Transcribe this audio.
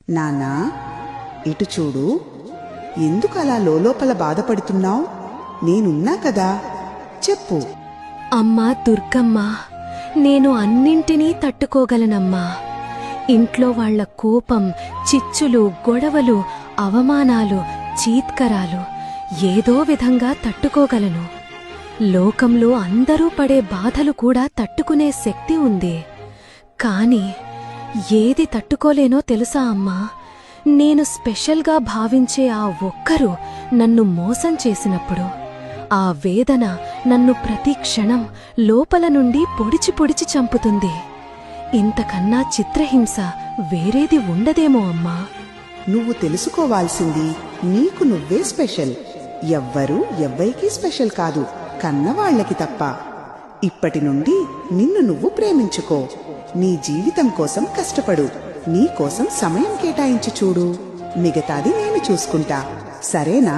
నాన్నా, ఇటు చూడు. ఎందుకలా లోలోపల బాధపడుతున్నావు? నేనున్నా కదా, చెప్పు. అమ్మా దుర్గమ్మ, నేను అన్నింటినీ తట్టుకోగలనమ్మా. ఇంట్లో వాళ్ల కోపం, చిచ్చులు, గొడవలు, అవమానాలు, చీత్కరాలు ఏదో విధంగా తట్టుకోగలను. లోకంలో అందరూ పడే బాధలు కూడా తట్టుకునే శక్తి ఉంది. కాని ఏది తట్టుకోలేనో తెలుసా అమ్మా? నేను స్పెషల్గా భావించే ఆ ఒక్కరు నన్ను మోసం చేసినప్పుడు ఆ వేదన నన్ను ప్రతి క్షణం లోపల నుండి పొడిచి పొడిచి చంపుతుంది. ఇంతకన్నా చిత్రహింస వేరేది ఉండదేమో అమ్మా. నువ్వు తెలుసుకోవాల్సింది నీకు నువ్వే స్పెషల్. ఎవ్వరూ ఎవ్వరికీ స్పెషల్ కాదు, కన్నవాళ్లకి తప్ప. ఇప్పటి నుండి నిన్ను నువ్వు ప్రేమించుకో. నీ జీవితం కోసం కష్టపడు. నీ కోసం సమయం కేటాయించి చూడు. మిగతాది నేను చూసుకుంటా, సరేనా?